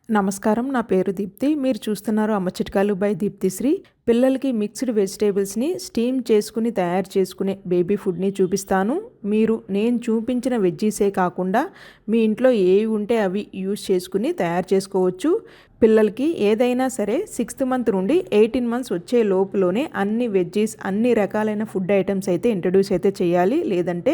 నమస్కారం. నా పేరు దీప్తి. మీరు చూస్తున్నారు అమ్మ చిట్కాలు బై దీప్తిశ్రీ. పిల్లలకి మిక్స్డ్ వెజిటేబుల్స్‌ని స్టీమ్ చేసుకుని తయారు చేసుకునే బేబీ ఫుడ్‌ని చూపిస్తాను. మీరు నేను చూపించిన వెజ్జీసే కాకుండా మీ ఇంట్లో ఏవి ఉంటే అవి యూజ్ చేసుకుని తయారు చేసుకోవచ్చు. పిల్లలకి ఏదైనా సరే 6th మంత్ నుండి 18 మంత్స్ వచ్చే లోపులోనే అన్ని వెజ్జీస్ అన్ని రకాలైన ఫుడ్ ఐటమ్స్ అయితే ఇంట్రడ్యూస్ అయితే చేయాలి. లేదంటే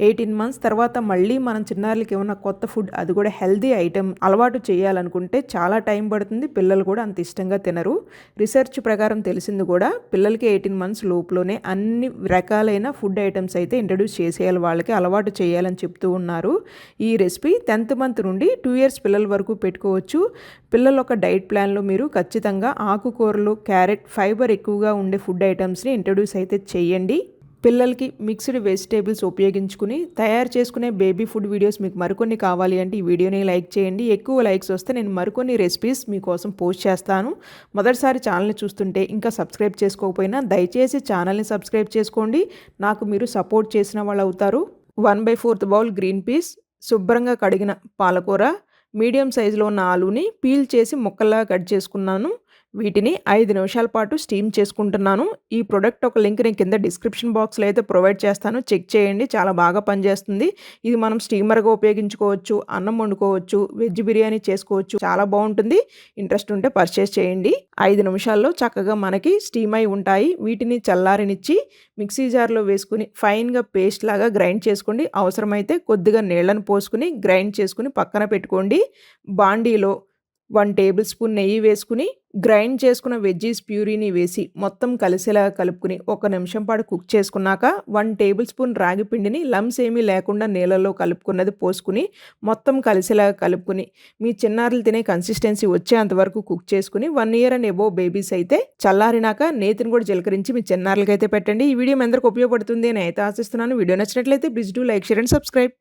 18 మంత్స్ తర్వాత మళ్ళీ మనం చిన్నారులకి ఏమైనా కొత్త ఫుడ్ అది కూడా హెల్తీ ఐటమ్ అలవాటు చేయాలనుకుంటే చాలా టైం పడుతుంది. పిల్లలు కూడా అంత ఇష్టంగా తినరు. రీసెర్చ్ ప్రకారం తెలిసింది కూడా పిల్లలకి 18 మంత్స్ లోపులోనే అన్ని రకాలైన ఫుడ్ ఐటమ్స్ అయితే ఇంట్రడ్యూస్ చేసేయాలి, వాళ్ళకి అలవాటు చేయాలని చెప్తూ ఉన్నారు. ఈ రెసిపీ 10th మంత్ నుండి 2 years పిల్లల వరకు పెట్టుకోవచ్చు. పిల్లల ఒక డైట్ ప్లాన్లో మీరు ఖచ్చితంగా ఆకుకూరలు, క్యారెట్, ఫైబర్ ఎక్కువగా ఉండే ఫుడ్ ఐటమ్స్ని ఇంట్రడ్యూస్ అయితే చేయండి. పిల్లలకి మిక్స్డ్ వెజిటేబుల్స్ ఉపయోగించుకుని తయారు చేసుకునే బేబీ ఫుడ్ వీడియోస్ మీకు మరికొన్ని కావాలి అంటే ఈ వీడియోని లైక్ చేయండి. ఎక్కువ లైక్స్ వస్తే నేను మరికొన్ని రెసిపీస్ మీకోసం పోస్ట్ చేస్తాను. మొదటిసారి ఛానల్ని చూస్తుంటే ఇంకా సబ్స్క్రైబ్ చేసుకోకపోయినా దయచేసి ఛానల్ని సబ్స్క్రైబ్ చేసుకోండి. నాకు మీరు సపోర్ట్ చేసిన వాళ్ళు అవుతారు. 1/4 బౌల్ గ్రీన్ పీస్, శుభ్రంగా కడిగిన పాలకూర, మీడియం సైజులో ఉన్న ఆలూని పీల్ చేసి ముక్కల్లా కట్ చేసుకున్నాను. వీటిని 5 నిమిషాల పాటు స్టీమ్ చేసుకుంటున్నాను. ఈ ప్రోడక్ట్ ఒక లింక్ నేను కింద డిస్క్రిప్షన్ బాక్స్లో అయితే ప్రొవైడ్ చేస్తాను, చెక్ చేయండి. చాలా బాగా పనిచేస్తుంది. ఇది మనం స్టీమర్గా ఉపయోగించుకోవచ్చు, అన్నం వండుకోవచ్చు, వెజ్ బిర్యానీ చేసుకోవచ్చు. చాలా బాగుంటుంది. ఇంట్రెస్ట్ ఉంటే పర్చేస్ చేయండి. 5 నిమిషాల్లో చక్కగా మనకి స్టీమ్ అయి ఉంటాయి. వీటిని చల్లారనిచ్చి మిక్సీ జార్లో వేసుకుని ఫైన్గా పేస్ట్ లాగా గ్రైండ్ చేసుకోండి. అవసరమైతే కొద్దిగా నీళ్ళను పోసుకుని గ్రైండ్ చేసుకుని పక్కన పెట్టుకోండి. బాండీలో 1 టేబుల్ స్పూన్ నెయ్యి వేసుకుని గ్రైండ్ చేసుకున్న వెజ్జీస్ ప్యూరీని వేసి మొత్తం కలిసేలా కలుపుకుని 1 నిమిషం పాటు కుక్ చేసుకున్నాక 1 టేబుల్ స్పూన్ రాగి పిండిని లమ్స్ ఏమీ లేకుండా నీళ్ళలో కలుపుకున్నది పోసుకుని మొత్తం కలిసేలా కలుపుకుని మీ చిన్నారులు తినే కన్సిస్టెన్సీ వచ్చేంతవరకు కుక్ చేసుకుని 1 year అండ్ అబోవ్ బేబీస్ అయితే చల్లారినాక నేతిని కూడా చిలకరించి మీ చిన్నారులకి అయితే పెట్టండి. ఈ వీడియో మీ అందరికి ఉపయోగపడుతుంది అని అయితే ఆశిస్తున్నాను. వీడియో నచ్చినట్లయితే please do like, share and subscribe.